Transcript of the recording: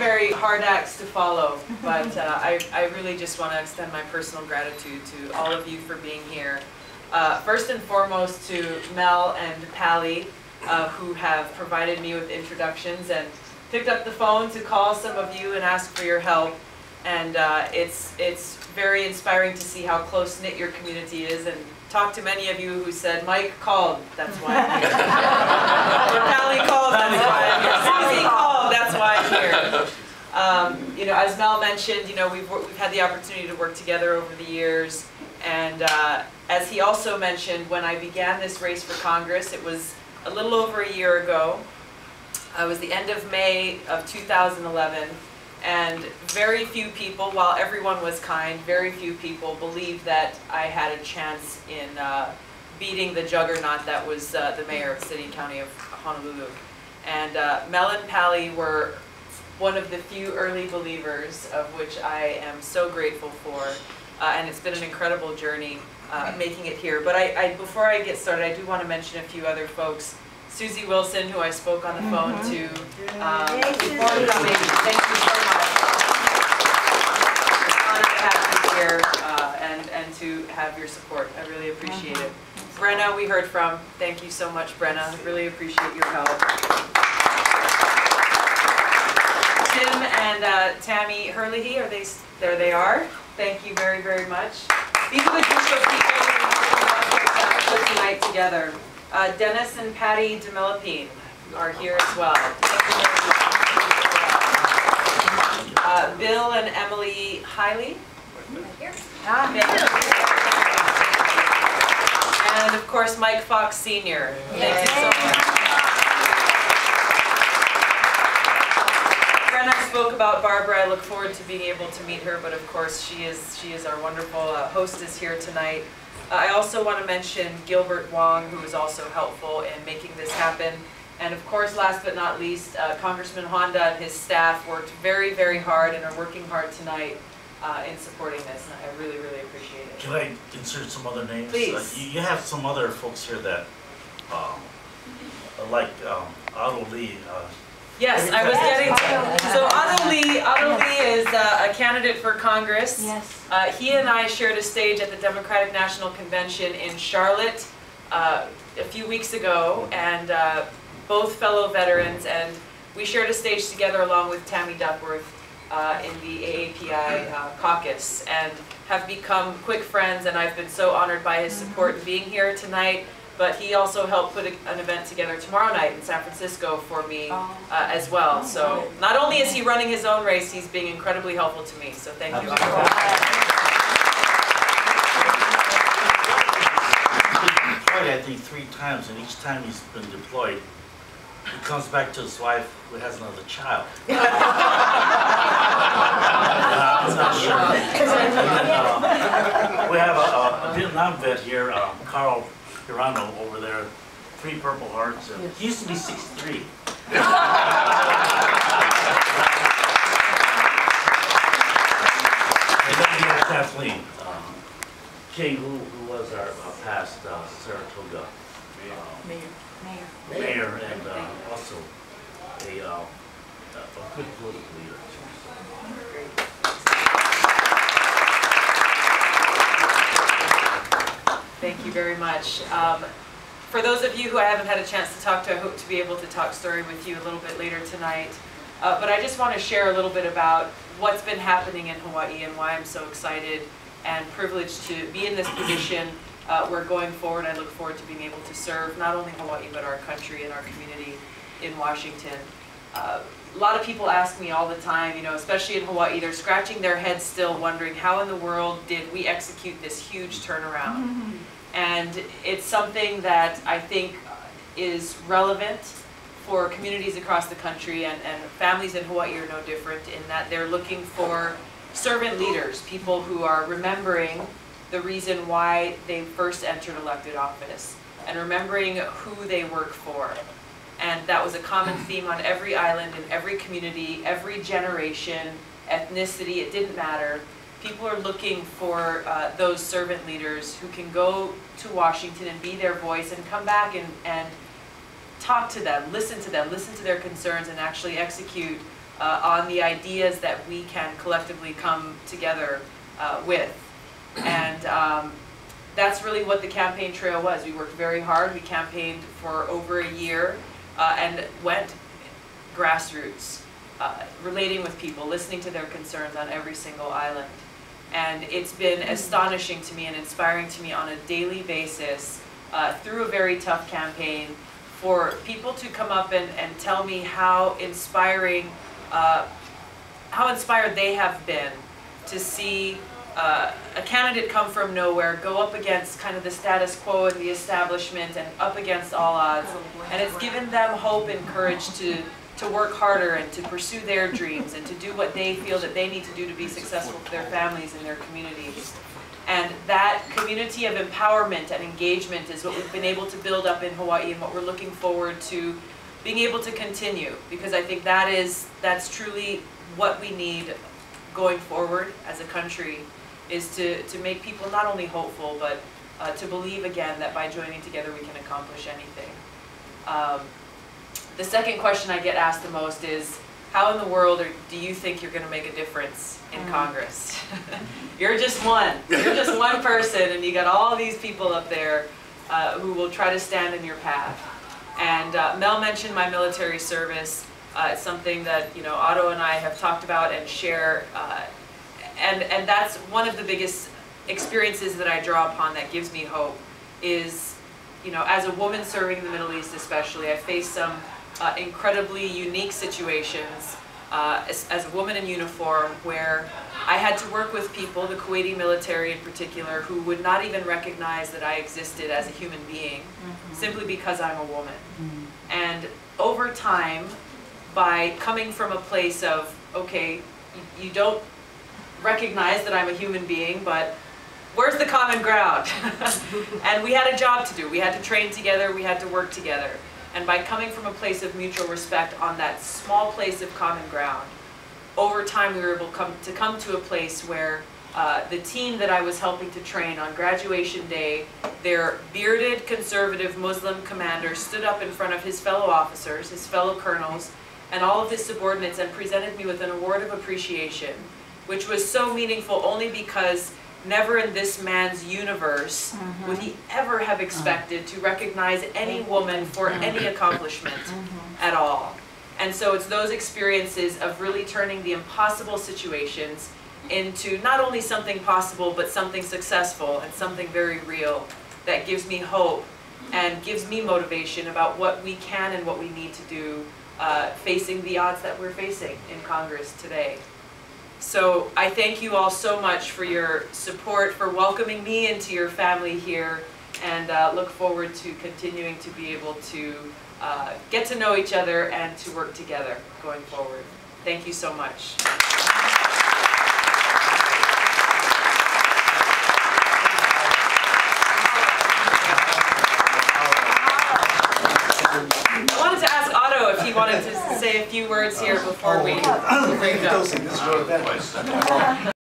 very hard acts to follow, but I really just want to extend my personal gratitude to all of you for being here. First and foremost to Mel and Pally, who have provided me with introductions and picked up the phone to call some of you and ask for your help. And it's very inspiring to see how close-knit your community is, and talk to many of you who said, Mike called, that's why I'm here. Or Pally called, that's why I'm here. Susie called, that's why I'm here. You know, as Mel mentioned, you know, we've had the opportunity to work together over the years. And as he also mentioned, when I began this race for Congress, it was a little over a year ago. It was the end of May of 2011. And very few people, while everyone was kind, very few people believed that I had a chance in beating the juggernaut that was the mayor of the city and county of Honolulu. And Mel and Pally were one of the few early believers, of which I am so grateful for. And it's been an incredible journey making it here. But before I get started, I do want to mention a few other folks. Susie Wilson, who I spoke on the phone to before coming. Thank you so much. It's an honor to have you here and to have your support. I really appreciate it. Brenna, we heard from. Thank you so much, Brenna. Really appreciate your help. Tim and Tammy Herlihy, there they are. Thank you very, very much. These are the group of people who put tonight together. Dennis and Patty DeMillipine are here as well. Thank you very much. Bill and Emily Hiley. Here. And of course, Mike Fox Sr. Thank you so much. Brenna spoke about Barbara. I look forward to being able to meet her, but of course, she is our wonderful hostess here tonight. I also want to mention Gilbert Wong, who was also helpful in making this happen. And of course, last but not least, Congressman Honda and his staff worked very, very hard and are working hard tonight in supporting this. And I really, really appreciate it. Can I insert some other names? Please. You have some other folks here that, like Otto Lee. Yes, I was getting to. So Otto Lee is a candidate for Congress. Yes. He and I shared a stage at the Democratic National Convention in Charlotte a few weeks ago, and both fellow veterans, and we shared a stage together along with Tammy Duckworth in the AAPI caucus, and have become quick friends, and I've been so honored by his support in being here tonight. But he also helped put an event together tomorrow night in San Francisco for me as well. So not only is he running his own race, he's being incredibly helpful to me. So thank you. I think 3 times, and each time he's been deployed, he comes back to his wife who has another child. I'm not sure. We have a Vietnam vet here, Carl Hirano over there, 3 Purple Hearts. He used to be 63. And then we have Kathleen King, who was our past Saratoga mayor, and also a good political leader. Thank you very much. For those of you who I haven't had a chance to talk to, I hope to be able to talk story with you a little bit later tonight. But I just want to share a little bit about what's been happening in Hawaii and why I'm so excited and privileged to be in this position where going forward I look forward to being able to serve not only Hawaii but our country and our community in Washington. A lot of people ask me all the time, you know, especially in Hawaii, they're scratching their heads still wondering how in the world did we execute this huge turnaround? And it's something that I think is relevant for communities across the country, and families in Hawaii are no different in that they're looking for servant leaders, people who are remembering the reason why they first entered elected office and remembering who they work for. And that was a common theme on every island, in every community, every generation, ethnicity, it didn't matter. People are looking for those servant leaders who can go to Washington and be their voice and come back and talk to them, listen to their concerns, and actually execute on the ideas that we can collectively come together with. And that's really what the campaign trail was. We worked very hard. We campaigned for over a year and went grassroots, relating with people, listening to their concerns on every single island. And it's been astonishing to me and inspiring to me on a daily basis through a very tough campaign for people to come up and tell me how inspired they have been to see a candidate come from nowhere, go up against kind of the status quo and the establishment and up against all odds. And it's given them hope and courage to work harder and to pursue their dreams and to do what they feel that they need to do to be successful for their families and their communities. And that community of empowerment and engagement is what we've been able to build up in Hawaii and what we're looking forward to being able to continue, because I think that's truly what we need going forward as a country, is to make people not only hopeful, but to believe again that by joining together we can accomplish anything. The second question I get asked the most is, how in the world do you think you're going to make a difference in Congress? You're just one. You're just one person, and you got all these people up there who will try to stand in your path. And Mel mentioned my military service. It's something that Otto and I have talked about and share, and that's one of the biggest experiences that I draw upon that gives me hope. Is as a woman serving in the Middle East, especially, I faced some incredibly unique situations as a woman in uniform, where I had to work with people, the Kuwaiti military in particular, who would not even recognize that I existed as a human being, simply because I'm a woman. And over time, by coming from a place of, okay, you don't recognize that I'm a human being, but where's the common ground? And we had a job to do. We had to train together, we had to work together. And by coming from a place of mutual respect on that small place of common ground, over time we were able to come to a place where the team that I was helping to train on graduation day, their bearded conservative Muslim commander stood up in front of his fellow officers, his fellow colonels, and all of his subordinates and presented me with an award of appreciation, which was so meaningful only because never in this man's universe would he ever have expected to recognize any woman for any accomplishment at all. And so it's those experiences of really turning the impossible situations into not only something possible, but something successful and something very real that gives me hope and gives me motivation about what we can and what we need to do facing the odds that we're facing in Congress today. So I thank you all so much for your support, for welcoming me into your family here, and look forward to continuing to be able to get to know each other and to work together going forward. Thank you so much. I wanted to ask Otto if he wanted to say a few words here before we go. Tulsi, this is your event.